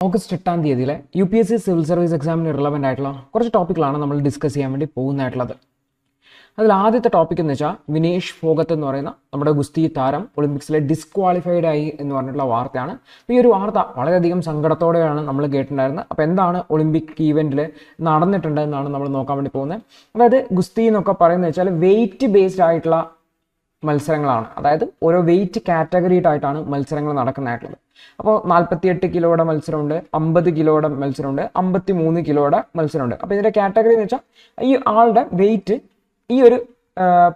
August 8-ാം തീയതിയിലെ UPSC civil service എക്സാമിന് relevant ആയിട്ടുള്ള കുറച്ച് ടോപ്പിക്കുകളാണ് നമ്മൾ ഡിസ്കസ് ചെയ്യാൻ വേണ്ടി പോകുന്നതായിട്ടുള്ളത്. അതിൽ ആദ്യത്തെ ടോപ്പിക് എന്ന് വെച്ചാൽ വിനേഷ് ഫോഗത്ത് എന്ന് പറയുന്ന നമ്മുടെ ഗുസ്തി താരം ഒളിമ്പിക്സിലെ ഡിസ്ക്വാളിഫൈഡ് ആയി എന്ന് പറഞ്ഞിട്ടുള്ള വാർത്തയാണ്. അപ്പോൾ ഈ ഒരു വാർത്ത വളരെയധികം സങ്കടത്തോടെയാണ് നമ്മൾ കേട്ടിട്ടുണ്ടായിരുന്നത്. അപ്പോൾ എന്താണ് ഒളിമ്പിക് ഈവൻറ്റിൽ നടന്നിട്ടുണ്ട് എന്നാണ് നമ്മൾ നോക്കാൻ വേണ്ടി പോകുന്നത്. അതായത് ഗുസ്തി എന്നൊക്കെ പറയുന്നത് വെച്ചാൽ വെയിറ്റ് ബേസ്ഡ് ആയിട്ടുള്ള മത്സരങ്ങളാണ്. അതായത് ഓരോ വെയിറ്റ് കാറ്റഗറിയിട്ടായിട്ടാണ് മത്സരങ്ങൾ നടക്കുന്നതായിട്ടുള്ളത്. അപ്പോൾ 48 കിലോയുടെ മത്സരമുണ്ട്, 50 കിലോയുടെ മത്സരമുണ്ട്, 53 കിലോയുടെ മത്സരമുണ്ട്. അപ്പോൾ ഇതിൻ്റെ കാറ്റഗറി എന്ന് വെച്ചാൽ ഈ ആളുടെ വെയിറ്റ് ഈ ഒരു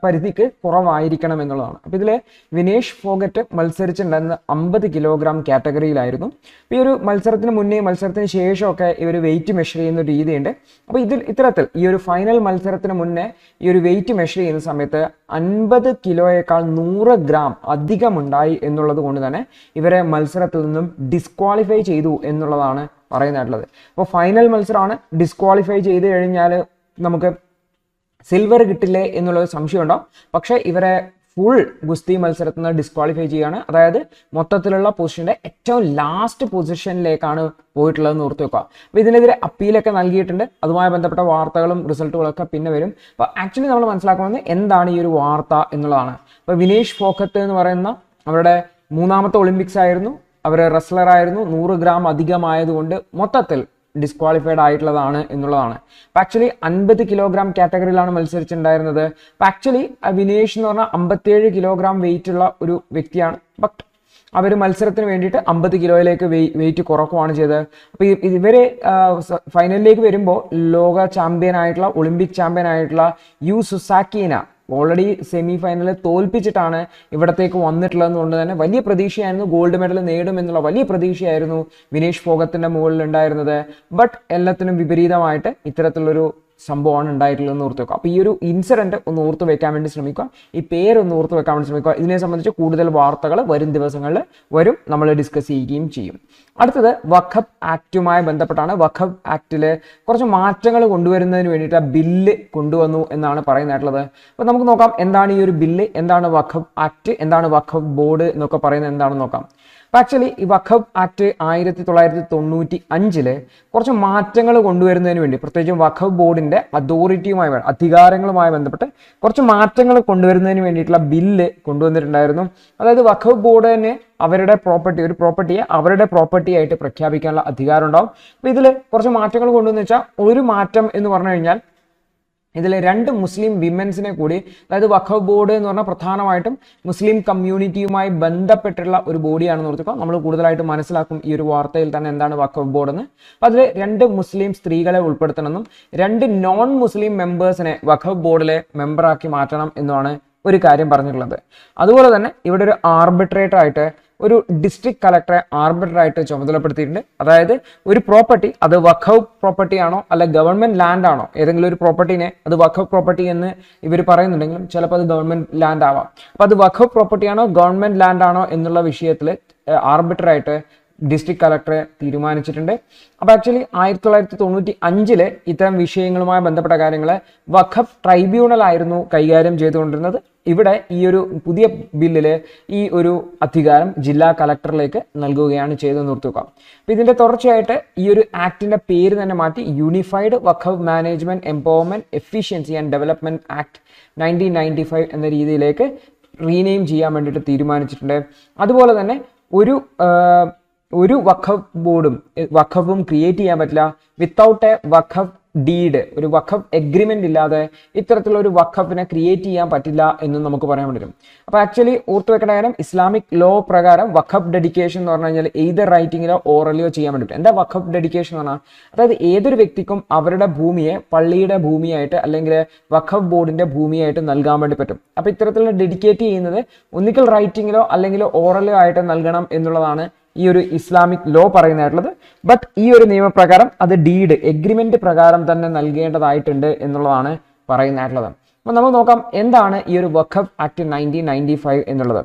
പരിധിക്ക് കുറവായിരിക്കണം എന്നുള്ളതാണ്. അപ്പോൾ ഇതിൽ വിനേഷ് ഫോഗറ്റ് മത്സരിച്ചിട്ടുണ്ടായിരുന്നത് 50 കിലോഗ്രാം കാറ്റഗറിയിലായിരുന്നു. അപ്പോൾ ഈ ഒരു മത്സരത്തിന് മുന്നേ മത്സരത്തിന് ശേഷമൊക്കെ ഈ ഒരു വെയിറ്റ് മെഷർ ചെയ്യുന്ന ഒരു രീതിയുണ്ട്. അപ്പോൾ ഇത്തരത്തിൽ ഈ ഒരു ഫൈനൽ മത്സരത്തിന് മുന്നേ ഈ ഒരു വെയിറ്റ് മെഷർ ചെയ്യുന്ന സമയത്ത് 50 കിലോയേക്കാൾ 100 ഗ്രാം അധികമുണ്ടായി എന്നുള്ളത് കൊണ്ട് തന്നെ ഇവരെ മത്സരത്തിൽ നിന്നും ഡിസ്ക്വാളിഫൈ ചെയ്തു എന്നുള്ളതാണ് പറയുന്നതായിട്ടുള്ളത്. അപ്പോൾ ഫൈനൽ മത്സരമാണ്, ഡിസ്ക്വാളിഫൈ ചെയ്ത് കഴിഞ്ഞാൽ നമുക്ക് സിൽവർ കിട്ടില്ലേ എന്നുള്ളൊരു സംശയം ഉണ്ടാവും. പക്ഷേ ഇവരെ ഫുൾ ഗുസ്തി മത്സരത്തിൽ നിന്ന് ഡിസ്ക്വാളിഫൈ ചെയ്യുകയാണ്. അതായത് മൊത്തത്തിലുള്ള പൊസിഷൻ്റെ ഏറ്റവും ലാസ്റ്റ് പൊസിഷനിലേക്കാണ് പോയിട്ടുള്ളതെന്ന് ഓർത്ത് വെക്കുക. അപ്പോൾ ഇതിനെതിരെ അപ്പീലൊക്കെ നൽകിയിട്ടുണ്ട്. അതുമായി ബന്ധപ്പെട്ട വാർത്തകളും റിസൾട്ടുകളൊക്കെ പിന്നെ വരും. അപ്പോൾ ആക്ച്വലി നമ്മൾ മനസ്സിലാക്കുന്നത് എന്താണ് ഈ ഒരു വാർത്ത എന്നുള്ളതാണ്. അപ്പോൾ വിനേഷ് ഫോഗത്ത് എന്ന് പറയുന്ന അവരുടെ 3ാമത്തെ ഒളിമ്പിക്സ് ആയിരുന്നു. അവർ റെസ്ലറായിരുന്നു. 100 ഗ്രാം അധികമായതുകൊണ്ട് മൊത്തത്തിൽ ഡിസ്ക്വാളിഫൈഡ് ആയിട്ടുള്ളതാണ് എന്നുള്ളതാണ്. അപ്പോൾ ആക്ച്വലി 50 കിലോഗ്രാം കാറ്റഗറിയിലാണ് മത്സരിച്ചിട്ടുണ്ടായിരുന്നത്. അപ്പോൾ ആക്ച്വലി വിനേഷ് എന്ന് പറഞ്ഞാൽ 57 കിലോഗ്രാം വെയിറ്റ് ഉള്ള ഒരു വ്യക്തിയാണ്. ബട്ട് അവർ മത്സരത്തിന് വേണ്ടിയിട്ട് 50 കിലോയിലേക്ക് വെയിറ്റ് കുറക്കുകയാണ് ചെയ്തത്. അപ്പോൾ ഇവർ ഫൈനലിലേക്ക് വരുമ്പോൾ ലോക ചാമ്പ്യൻ ആയിട്ടുള്ള ഒളിമ്പിക് ചാമ്പ്യൻ ആയിട്ടുള്ള യു സുസാക്കീന ഓൾറെഡി സെമി ഫൈനലിൽ തോൽപ്പിച്ചിട്ടാണ് ഇവിടത്തേക്ക് വന്നിട്ടുള്ളതെന്ന് കൊണ്ട് തന്നെ വലിയ പ്രതീക്ഷയായിരുന്നു. ഗോൾഡ് മെഡൽ നേടുമെന്നുള്ള വലിയ പ്രതീക്ഷയായിരുന്നു വിനേഷ് ഫോഗത്തിൻ്റെ മുകളിൽ ഉണ്ടായിരുന്നത്. ബട്ട് എല്ലാത്തിനും വിപരീതമായിട്ട് ഇത്തരത്തിലുള്ളൊരു സംഭവമാണ് ഉണ്ടായിട്ടുള്ളതെന്ന് ഓർത്ത് വെക്കുക. അപ്പോൾ ഈ ഒരു ഇൻസിഡൻറ്റ് ഒന്ന് ഓർത്ത് വെക്കാൻ വേണ്ടി ശ്രമിക്കുക. ഈ പേരൊന്ന് ഓർത്ത് വെക്കാൻ വേണ്ടി ശ്രമിക്കുക. ഇതിനെ സംബന്ധിച്ച് കൂടുതൽ വാർത്തകൾ വരും ദിവസങ്ങളിൽ വരും, നമ്മൾ ഡിസ്കസ് ചെയ്യുകയും ചെയ്യും. അടുത്തത് വഖഫ് ആക്റ്റുമായി ബന്ധപ്പെട്ടാണ്. വഖഫ് ആക്റ്റിൽ കുറച്ച് മാറ്റങ്ങൾ കൊണ്ടുവരുന്നതിന് വേണ്ടിയിട്ട് ബില്ല് കൊണ്ടുവന്നു എന്നാണ് പറയുന്നതായിട്ടുള്ളത്. അപ്പോൾ നമുക്ക് നോക്കാം എന്താണ് ഈ ഒരു ബില്ല്, എന്താണ് വഖഫ് ആക്ട്, എന്താണ് വഖഫ് ബോർഡ് എന്നൊക്കെ പറയുന്നത് എന്താണെന്ന് നോക്കാം. അപ്പോൾ ആക്ച്വലി ഈ വഖഫ് ആക്ട് 1995 കുറച്ച് മാറ്റങ്ങൾ കൊണ്ടുവരുന്നതിന് വേണ്ടി, പ്രത്യേകിച്ചും വഖഫ് ബോർഡിൻ്റെ അധികാരങ്ങളുമായി ബന്ധപ്പെട്ട് കുറച്ച് മാറ്റങ്ങൾ കൊണ്ടുവരുന്നതിന് വേണ്ടിയിട്ടുള്ള ബില്ല് കൊണ്ടുവന്നിട്ടുണ്ടായിരുന്നു. അതായത് വഖഫ് ബോർഡ് തന്നെ അവരുടെ ഒരു പ്രോപ്പർട്ടിയെ അവരുടെ പ്രോപ്പർട്ടി ആയിട്ട് പ്രഖ്യാപിക്കാനുള്ള അധികാരം ഉണ്ടാവും. അപ്പോൾ ഇതിൽ കുറച്ച് മാറ്റങ്ങൾ കൊണ്ടുവന്ന് വെച്ചാൽ ഒരു മാറ്റം എന്ന് പറഞ്ഞു കഴിഞ്ഞാൽ ഇതിൽ 2 മുസ്ലിം വിമൻസിനെ കൂടി, അതായത് വഖഫ് ബോർഡ് എന്ന് പറഞ്ഞാൽ പ്രധാനമായിട്ടും മുസ്ലിം കമ്മ്യൂണിറ്റിയുമായി ബന്ധപ്പെട്ടുള്ള ഒരു ബോഡിയാണെന്ന് ഓർത്തുക. നമ്മൾ കൂടുതലായിട്ട് മനസ്സിലാക്കും ഈ ഒരു വാർത്തയിൽ തന്നെ എന്താണ് വഖഫ് ബോർഡ് എന്ന്. അപ്പോൾ അതിൽ 2 മുസ്ലിം സ്ത്രീകളെ ഉൾപ്പെടുത്തണമെന്നും 2 നോൺ മുസ്ലിം മെമ്പേഴ്സിനെ വഖഫ് ബോർഡിലെ മെമ്പറാക്കി മാറ്റണം എന്നുമാണ് ഒരു കാര്യം പറഞ്ഞിട്ടുള്ളത്. അതുപോലെ തന്നെ ഇവിടെ ഒരു ആർബിട്രേറ്റർ ആയിട്ട് ഒരു ഡിസ്ട്രിക്ട് കളക്ടറെ ആർബിട്രേറ്ററായിട്ട് ചുമതലപ്പെടുത്തിയിട്ടുണ്ട്. അതായത് ഒരു പ്രോപ്പർട്ടി അത് വഖഫ് പ്രോപ്പർട്ടി ആണോ അല്ല ഗവൺമെന്റ് ലാൻഡ് ആണോ, ഏതെങ്കിലും ഒരു പ്രോപ്പർട്ടിനെ അത് വഖഫ് പ്രോപ്പർട്ടി എന്ന് ഇവർ പറയുന്നുണ്ടെങ്കിലും ചിലപ്പോൾ അത് ഗവൺമെന്റ് ലാൻഡ് ആവാം. അപ്പോൾ അത് വഖഫ് പ്രോപ്പർട്ടി ആണോ ഗവൺമെന്റ് ലാൻഡ് ആണോ എന്നുള്ള വിഷയത്തിൽ ആർബിട്രേറ്ററായിട്ട് ഡിസ്ട്രിക്ട് കളക്ടറെ തീരുമാനിച്ചിട്ടുണ്ട്. അപ്പോൾ ആക്ച്വലി 1995 ഇത്തരം വിഷയങ്ങളുമായി ബന്ധപ്പെട്ട കാര്യങ്ങൾ വഖഫ് ട്രൈബ്യൂണൽ ആയിരുന്നു കൈകാര്യം ചെയ്തുകൊണ്ടിരുന്നത്. ഇവിടെ ഈ ഒരു പുതിയ ബില്ലിൽ ഈ ഒരു അധികാരം ജില്ലാ കളക്ടറിലേക്ക് നൽകുകയാണ് ചെയ്തതെന്ന് ഓർത്തുക. അപ്പോൾ ഇതിൻ്റെ തുടർച്ചയായിട്ട് ഈ ഒരു ആക്ടിൻ്റെ പേര് തന്നെ മാറ്റി unified Waqf management empowerment efficiency and development act 1995 എന്ന രീതിയിലേക്ക് റീനെയിം ചെയ്യാൻ വേണ്ടിയിട്ട് തീരുമാനിച്ചിട്ടുണ്ട്. അതുപോലെ തന്നെ ഒരു വഖഫ് ബോർഡും വഖഫും ക്രിയേറ്റ് ചെയ്യാൻ പറ്റില്ല വിത്തൗട്ട് എ വഖഫ് ഡീഡ്, ഒരു വഖഫ് എഗ്രിമെന്റ് ഇല്ലാതെ ഇത്തരത്തിലുള്ള ഒരു വഖഫിനെ ക്രിയേറ്റ് ചെയ്യാൻ പറ്റില്ല എന്നും നമുക്ക് പറയാൻ പറ്റും. അപ്പോൾ ആക്ച്വലി ഓർത്ത് വെക്കേണ്ട കാര്യം, ഇസ്ലാമിക് ലോ പ്രകാരം വഖഫ് ഡെഡിക്കേഷൻ എന്ന് പറഞ്ഞു കഴിഞ്ഞാൽ എയ്തർ റൈറ്റിങ്ങിലോ ഓറലിയോ ചെയ്യാൻ പറ്റും. എന്താ വഖഫ് ഡെഡിക്കേഷൻ എന്ന് പറഞ്ഞാൽ, അതായത് ഏതൊരു വ്യക്തിക്കും അവരുടെ ഭൂമിയെ പള്ളിയുടെ ഭൂമിയായിട്ട് അല്ലെങ്കിൽ വഖഫ് ബോർഡിന്റെ ഭൂമിയായിട്ട് നൽകാൻ വേണ്ടി പറ്റും. അപ്പോൾ ഇത്തരത്തിലുള്ള ഡെഡിക്കേറ്റ് ചെയ്യുന്നത് ഒന്നുകിൽ റൈറ്റിങ്ങിലോ അല്ലെങ്കിൽ ഓറലോ ആയിട്ട് നൽകണം എന്നുള്ളതാണ് ഈ ഒരു ഇസ്ലാമിക് ലോ പറയുന്നതായിട്ടുള്ളത്. ബട്ട് ഈ ഒരു നിയമപ്രകാരം അത് ഡീഡ് എഗ്രിമെന്റ് പ്രകാരം തന്നെ നൽകേണ്ടതായിട്ടുണ്ട് എന്നുള്ളതാണ് പറയുന്നതായിട്ടുള്ളത്. അപ്പോൾ നമ്മൾ നോക്കാം എന്താണ് ഈ ഒരു വഖഫ് ആക്ട് 1995 എന്നുള്ളത്.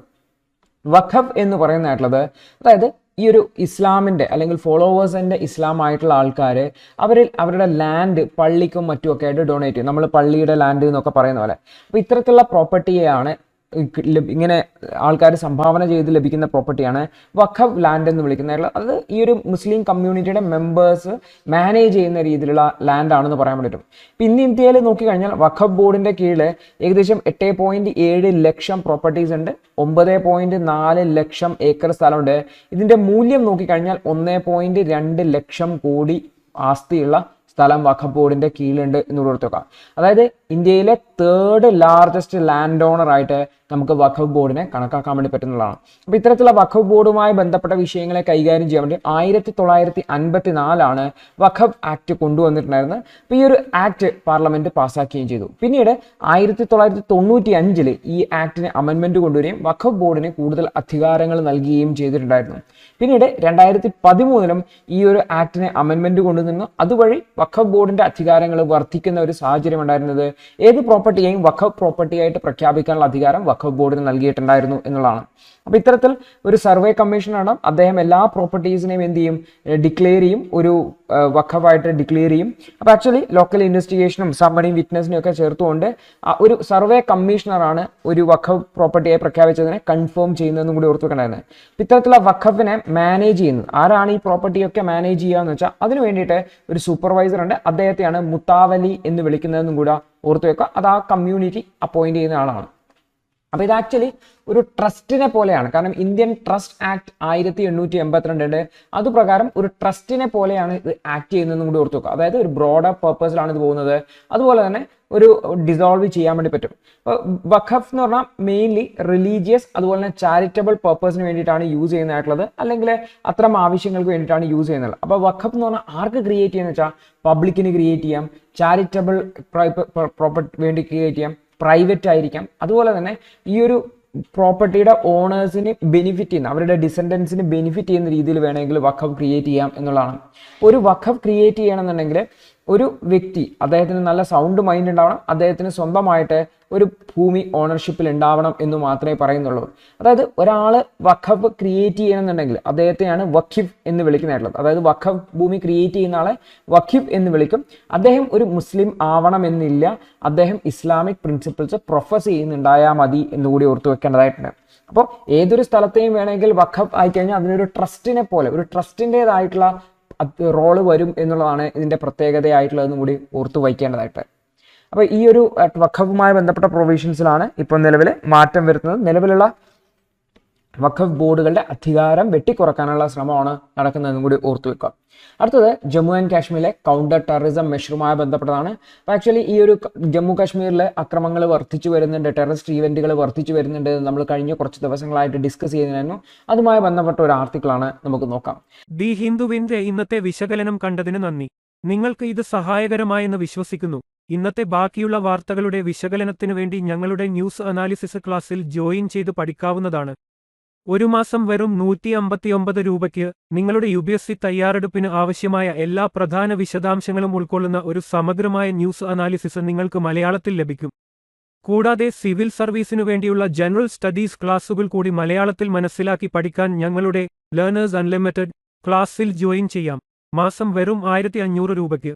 വഖഫ് എന്ന് പറയുന്നതായിട്ടുള്ളത്, അതായത് ഈ ഒരു ഇസ്ലാമിൻ്റെ അല്ലെങ്കിൽ ഫോളോവേഴ്സിൻ്റെ ഇസ്ലാം ആയിട്ടുള്ള ആൾക്കാർ അവരുടെ ലാൻഡ് പള്ളിക്കും മറ്റുമൊക്കെ ആയിട്ട് ഡൊണേറ്റ് ചെയ്യും. നമ്മൾ പള്ളിയുടെ ലാൻഡ് എന്നൊക്കെ പറയുന്ന പോലെ. അപ്പോൾ ഇത്തരത്തിലുള്ള പ്രോപ്പർട്ടിയെയാണ് ഇങ്ങനെ ആൾക്കാർ സംഭാവന ചെയ്ത് ലഭിക്കുന്ന പ്രോപ്പർട്ടിയാണ് വഖഫ് ലാൻഡ് എന്ന് വിളിക്കുന്നത്. അത് ഈ ഒരു മുസ്ലിം കമ്മ്യൂണിറ്റിയുടെ മെമ്പേഴ്സ് മാനേജ് ചെയ്യുന്ന രീതിയിലുള്ള ലാൻഡ് ആണെന്ന് പറയാൻ പറ്റും. ഇപ്പം ഇന്ന് ഇന്ത്യയിൽ നോക്കിക്കഴിഞ്ഞാൽ വഖഫ് ബോർഡിൻ്റെ കീഴിൽ ഏകദേശം 8.7 ലക്ഷം പ്രോപ്പർട്ടീസ് ഉണ്ട്, 9.4 ലക്ഷം ഏക്കർ സ്ഥലമുണ്ട്. ഇതിൻ്റെ മൂല്യം നോക്കിക്കഴിഞ്ഞാൽ 1.2 ലക്ഷം കോടി ആസ്തിയുള്ള സ്ഥലം വഖഫ് ബോർഡിൻ്റെ കീഴിലുണ്ട് എന്ന് ഓർത്തുക. അതായത് ഇന്ത്യയിലെ 3rd ലാർജസ്റ്റ് ലാൻഡ് ഓണർ ആയിട്ട് നമുക്ക് വഖഫ് ബോർഡിനെ കണക്കാക്കാൻ വേണ്ടി പറ്റുന്നതാണ്. അപ്പോൾ ഇത്തരത്തിലുള്ള വഖഫ് ബോർഡുമായി ബന്ധപ്പെട്ട വിഷയങ്ങളെ കൈകാര്യം ചെയ്യാൻ വേണ്ടി 1954 വഖഫ് ആക്ട് കൊണ്ടുവന്നിട്ടുണ്ടായിരുന്നത്. അപ്പോൾ ഈ ഒരു ആക്ട് പാർലമെന്റ് പാസ്സാക്കുകയും ചെയ്തു. പിന്നീട് 1995 ഈ ആക്ടിന് അമെൻമെന്റ് കൊണ്ടുവരികയും വഖഫ് ബോർഡിന് കൂടുതൽ അധികാരങ്ങൾ നൽകുകയും ചെയ്തിട്ടുണ്ടായിരുന്നു. പിന്നീട് 2013 ഈ ഒരു ആക്ടിന് അമെൻമെന്റ് കൊണ്ടുവന്നു. അതുവഴി വഖഫ് ബോർഡിന്റെ അധികാരങ്ങൾ വർദ്ധിക്കുന്ന ഒരു സാഹചര്യം ഉണ്ടായിരുന്നത്. ഏത് പ്രോപ്പർട്ടിയെയും വഖഫ് പ്രോപ്പർട്ടിയായിട്ട് പ്രഖ്യാപിക്കാനുള്ള അധികാരം വഖഫ് ബോർഡിന് നൽകിയിട്ടുണ്ടായിരുന്നു എന്നുള്ളതാണ്. അപ്പോൾ ഇത്തരത്തിൽ ഒരു സർവേ കമ്മീഷനാണ്. അദ്ദേഹം എല്ലാ പ്രോപ്പർട്ടീസിനെയും എന്ത് ചെയ്യും, ഡിക്ലെയർ ചെയ്യും, ഒരു വഖഫായിട്ട് ഡിക്ലെയർ ചെയ്യും. അപ്പോൾ ആക്ച്വലി ലോക്കൽ ഇൻവെസ്റ്റിഗേഷനും സമ്മണിയും വിറ്റ്നസിനും ഒക്കെ ചേർത്തുകൊണ്ട് ഒരു സർവേ കമ്മീഷണറാണ് ഒരു വഖഫ് പ്രോപ്പർട്ടിയായി പ്രഖ്യാപിച്ചതിനെ കൺഫേം ചെയ്യുന്നതെന്നും കൂടി ഓർത്തു വെക്കേണ്ടതാണ്. ഇത്തരത്തിലുള്ള വഖഫിനെ മാനേജ് ചെയ്യുന്നത് ആരാണ്, ഈ പ്രോപ്പർട്ടിയൊക്കെ മാനേജ് ചെയ്യുക എന്ന് വെച്ചാൽ അതിന് വേണ്ടിയിട്ട് ഒരു സൂപ്പർവൈസർ ഉണ്ട്. അദ്ദേഹത്തെയാണ് മുത്താവലി എന്ന് വിളിക്കുന്നതെന്നും കൂടെ ഓർത്തു വെക്കുക. അത് ആ കമ്മ്യൂണിറ്റി അപ്പോയിന്റ് ചെയ്യുന്ന ആളാണ്. അപ്പോൾ ഇത് ആക്ച്വലി ഒരു ട്രസ്റ്റിനെ പോലെയാണ്. കാരണം ഇന്ത്യൻ ട്രസ്റ്റ് ആക്ട് 1882 ഉണ്ട്. അതുപ്രകാരം ഒരു ട്രസ്റ്റിനെ പോലെയാണ് ഇത് ആക്ട് ചെയ്യുന്നതെന്നും കൂടി ഓർത്തു വെക്കുക. അതായത് ഒരു ബ്രോഡർ പർപ്പസിലാണ് ഇത് പോകുന്നത്. അതുപോലെ തന്നെ ഒരു ഡിസോൾവ് ചെയ്യാൻ വേണ്ടി പറ്റും. വഖഫ് എന്ന് പറഞ്ഞാൽ മെയിൻലി റിലീജിയസ് അതുപോലെ തന്നെ ചാരിറ്റബിൾ പർപ്പസിന് വേണ്ടിയിട്ടാണ് യൂസ് ചെയ്യുന്നതായിട്ടുള്ളത്, അല്ലെങ്കിൽ അത്തരം ആവശ്യങ്ങൾക്ക് വേണ്ടിയിട്ടാണ് യൂസ് ചെയ്യുന്നത്. അപ്പോൾ വഖഫ് എന്ന് പറഞ്ഞാൽ ആർക്ക് ക്രിയേറ്റ് ചെയ്യുന്ന വെച്ചാൽ പബ്ലിക്കിന് ക്രിയേറ്റ് ചെയ്യാം, ചാരിറ്റബിൾ പ്രോപ്പർട്ടി വേണ്ടി ക്രിയേറ്റ് ചെയ്യാം, പ്രൈവറ്റ് ആയിരിക്കാം. അതുപോലെ തന്നെ ഈ ഒരു പ്രോപ്പർട്ടിയുടെ ഓണേഴ്സിന് ബെനിഫിറ്റ് ചെയ്യുന്ന, അവരുടെ ഡിസെൻഡൻസിന് ബെനിഫിറ്റ് ചെയ്യുന്ന രീതിയിൽ വേണമെങ്കിൽ വഖഫ് ക്രിയേറ്റ് ചെയ്യാം എന്നുള്ളതാണ്. ഒരു വഖഫ് ക്രിയേറ്റ് ചെയ്യണമെന്നുണ്ടെങ്കിൽ ഒരു വ്യക്തി, അദ്ദേഹത്തിന് നല്ല സൗണ്ട് മൈൻഡ് ഉണ്ടാവണം, അദ്ദേഹത്തിന് സ്വന്തമായിട്ട് ഒരു ഭൂമി ഓണർഷിപ്പിൽ ഉണ്ടാവണം എന്ന് മാത്രമേ പറയുന്നുള്ളൂ. അതായത് ഒരാൾ വഖഫ് ക്രിയേറ്റ് ചെയ്യണമെന്നുണ്ടെങ്കിൽ അദ്ദേഹത്തെയാണ് വഖിഫ് എന്ന് വിളിക്കുന്നതായിട്ടുള്ളത്. അതായത് വഖഫ് ഭൂമി ക്രിയേറ്റ് ചെയ്യുന്ന ആളെ വഖിഫ് എന്ന് വിളിക്കും. അദ്ദേഹം ഒരു മുസ്ലിം ആവണമെന്നില്ല, അദ്ദേഹം ഇസ്ലാമിക് പ്രിൻസിപ്പിൾസ് പ്രൊഫസ് ചെയ്യുന്നുണ്ടായാൽ മതി എന്നുകൂടി ഓർത്തു വെക്കേണ്ടതായിട്ടുണ്ട്. അപ്പോൾ ഏതൊരു സ്ഥലത്തെയും വേണമെങ്കിൽ വഖഫ് ആയിക്കഴിഞ്ഞാൽ അതിനൊരു ട്രസ്റ്റിനെ പോലെ ഒരു ട്രസ്റ്റിൻ്റെതായിട്ടുള്ള റോള് വരും എന്നുള്ളതാണ് ഇതിൻ്റെ പ്രത്യേകതയായിട്ടുള്ളതെന്നും കൂടി ഓർത്തു വയ്ക്കേണ്ടതായിട്ട്. അപ്പോൾ ഈ ഒരു വഖഫുമായി ബന്ധപ്പെട്ട പ്രൊവിഷൻസിലാണ് ഇപ്പോൾ നിലവിൽ മാറ്റം വരുത്തുന്നത്. നിലവിലുള്ള വഖഫ് ബോർഡുകളുടെ അധികാരം വെട്ടിക്കുറക്കാനുള്ള ശ്രമമാണ് നടക്കുന്നതെന്നും കൂടി ഓർത്തു വെക്കുക. അടുത്തത് ജമ്മു ആൻഡ് കാശ്മീരിലെ കൗണ്ടർ ടെററിസം മെഷറുമായി ബന്ധപ്പെട്ടതാണ്. അപ്പോൾ ആക്ച്വലി ഈ ഒരു ജമ്മു കാശ്മീരിലെ അക്രമങ്ങൾ വർദ്ധിച്ചു വരുന്നുണ്ട്, ടെററിസ്റ്റ് ഈവൻറ്റുകൾ വർദ്ധിച്ചു വരുന്നുണ്ട്, നമ്മൾ കഴിഞ്ഞ കുറച്ച് ദിവസങ്ങളായിട്ട് ഡിസ്കസ് ചെയ്തിരുന്നു. അതുമായി ബന്ധപ്പെട്ട ഒരു ആർട്ടിക്കിളാണ് നമുക്ക് നോക്കാം. ദി ഹിന്ദുവിന്റെ ഇന്നത്തെ വിശകലനം കണ്ടതിന് നന്ദി. നിങ്ങൾക്ക് ഇത് സഹായകരമായെന്ന് വിശ്വസിക്കുന്നു. ഇന്നത്തെ ബാക്കിയുള്ള വാർത്തകളുടെ വിശകലനത്തിനു വേണ്ടി ഞങ്ങളുടെ ന്യൂസ് അനാലിസിസ് ക്ലാസ്സിൽ ജോയിൻ ചെയ്ത് പഠിക്കാവുന്നതാണ്. ഒരു മാസം വെറും 159 രൂപയ്ക്ക് നിങ്ങളുടെ UPSC തയ്യാറെടുപ്പിന് ആവശ്യമായ എല്ലാ പ്രധാന വിശദാംശങ്ങളും ഉൾക്കൊള്ളുന്ന ഒരു സമഗ്രമായ ന്യൂസ് അനാലിസിസ് നിങ്ങൾക്ക് മലയാളത്തിൽ ലഭിക്കും. കൂടാതെ സിവിൽ സർവീസിനു വേണ്ടിയുള്ള ജനറൽ സ്റ്റഡീസ് ക്ലാസുകൾ കൂടി മലയാളത്തിൽ മനസ്സിലാക്കി പഠിക്കാൻ ഞങ്ങളുടെ ലേണേഴ്സ് അൺലിമിറ്റഡ് ക്ലാസ്സിൽ ജോയിൻ ചെയ്യാം. മാസം വെറും 1500 രൂപയ്ക്ക്.